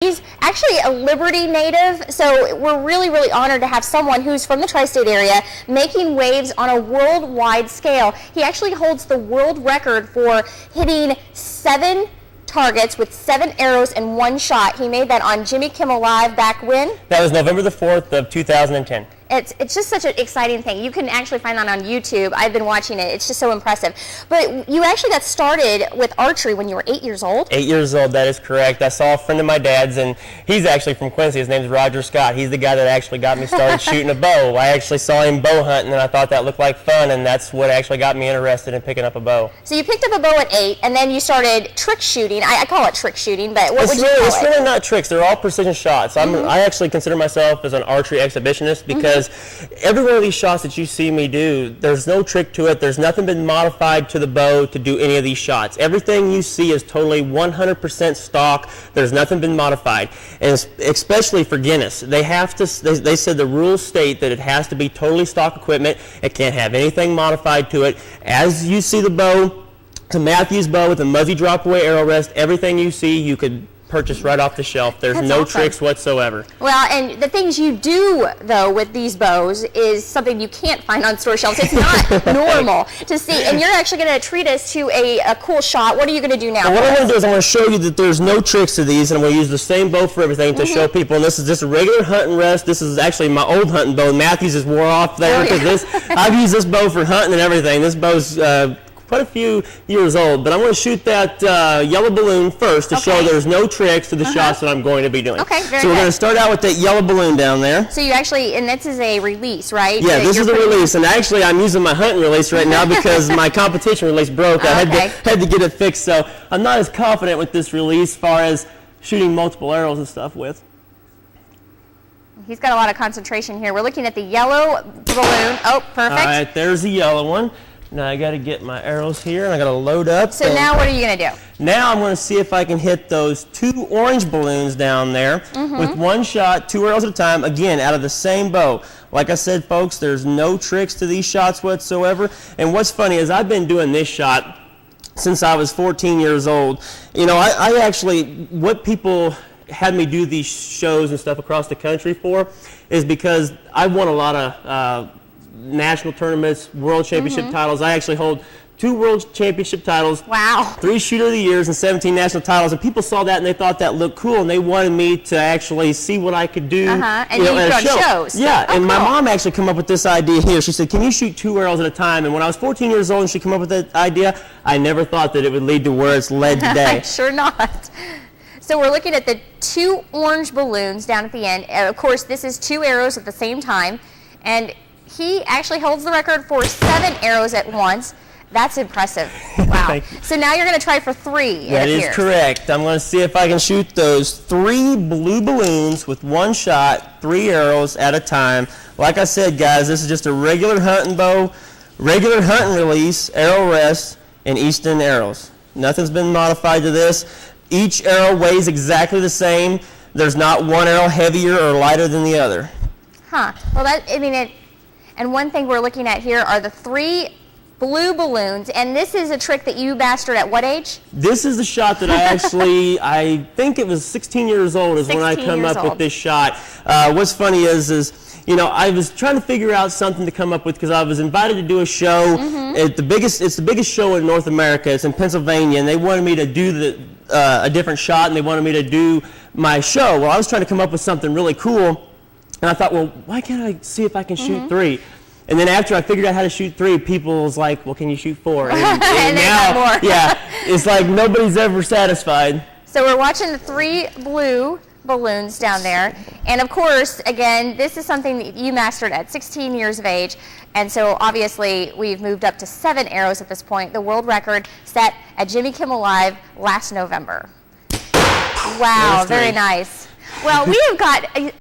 He's actually a Liberty native, so we're really, really honored to have someone who's from the tri-state area making waves on a worldwide scale. He actually holds the world record for hitting 7 targets with 7 arrows in 1 shot. He made that on Jimmy Kimmel Live back when? That was November the 4th of 2010. It's just such an exciting thing. You can actually find that on YouTube. I've been watching it. It's just so impressive. But you actually got started with archery when you were 8 years old? 8 years old, that is correct. I saw a friend of my dad's, and he's actually from Quincy. His name's Roger Scott. He's the guy that actually got me started shooting a bow. I actually saw him bow hunting, and I thought that looked like fun, and that's what actually got me interested in picking up a bow. So you picked up a bow at 8, and then you started trick shooting. I call it trick shooting, but what would you call it? It's really not tricks. They're all precision shots. I actually consider myself as an archery exhibitionist because every one of these shots that you see me do, there's no trick to it. There's nothing been modified to the bow to do any of these shots. Everything you see is totally 100% stock. There's nothing been modified. And especially for Guinness, they said the rules state that it has to be totally stock equipment. It can't have anything modified to it. As you see the bow, it's a Matthews bow with a Muzzy drop away arrow rest. Everything you see, you could purchase right off the shelf. There's no tricks whatsoever. Well, and the things you do, though, with these bows is something you can't find on store shelves. It's not normal to see. And you're actually going to treat us to a cool shot. What are you going to do now? Well, what I'm going to do is I'm going to show you that there's no tricks to these, and I'm going to use the same bow for everything to show people. And this is just a regular hunting rest. This is actually my old hunting bow. Matthews is wore off there because I've used this bow for hunting and everything. This bow's quite a few years old, but I'm going to shoot that yellow balloon first to show there's no tricks to the shots that I'm going to be doing. Okay, very So we're going to start out with that yellow balloon down there. So you actually, and this is a release, right? Yeah, this is a release, and actually I'm using my hunting release right now because my competition release broke. I had to get it fixed, so I'm not as confident with this release as far as shooting multiple arrows and stuff with. He's got a lot of concentration here. We're looking at the yellow balloon. Oh, perfect. All right, there's the yellow one. Now I got to get my arrows here, and I got to load up. So now what are you going to do? Now I'm going to see if I can hit those 2 orange balloons down there with 1 shot, 2 arrows at a time, again, out of the same bow. Like I said, folks, there's no tricks to these shots whatsoever. And what's funny is I've been doing this shot since I was 14 years old. You know, I actually, what people had me do these shows and stuff across the country for is because I won a lot of national tournaments, world championship titles. I actually hold 2 world championship titles, wow, 3 shooter of the years, and 17 national titles. And people saw that and they thought that looked cool, and they wanted me to actually see what I could do. And you at a show. shows. Yeah, and my mom actually came up with this idea here. She said, "Can you shoot 2 arrows at a time?" And when I was 14 years old and she came up with that idea, I never thought that it would lead to where it's led today. Sure not. So we're looking at the 2 orange balloons down at the end. Of course, this is 2 arrows at the same time, and he actually holds the record for 7 arrows at once. That's impressive. Wow. So now you're going to try for 3. That is correct. I'm going to see if I can shoot those 3 blue balloons with 1 shot, 3 arrows at a time. Like I said, guys, this is just a regular hunting bow, regular hunting release, arrow rest, and Easton arrows. Nothing's been modified to this. Each arrow weighs exactly the same. There's not one arrow heavier or lighter than the other. Huh. Well, and one thing we're looking at here are the 3 blue balloons, and this is a trick that you mastered at what age? This is the shot that I actually, I think it was 16 years old is when I come up with this shot. What's funny is, you know, I was trying to figure out something to come up with because I was invited to do a show. It's the biggest show in North America. It's in Pennsylvania, and they wanted me to do a different shot, and they wanted me to do my show. Well, I was trying to come up with something really cool. And I thought, well, why can't I see if I can shoot 3? And then after I figured out how to shoot 3, people was like, well, can you shoot 4? And now, more. Yeah, it's like nobody's ever satisfied. So we're watching the 3 blue balloons down there. And of course, again, this is something that you mastered at 16 years of age. And so obviously we've moved up to 7 arrows at this point. The world record set at Jimmy Kimmel Live last November. Wow, very nice. Well, we have got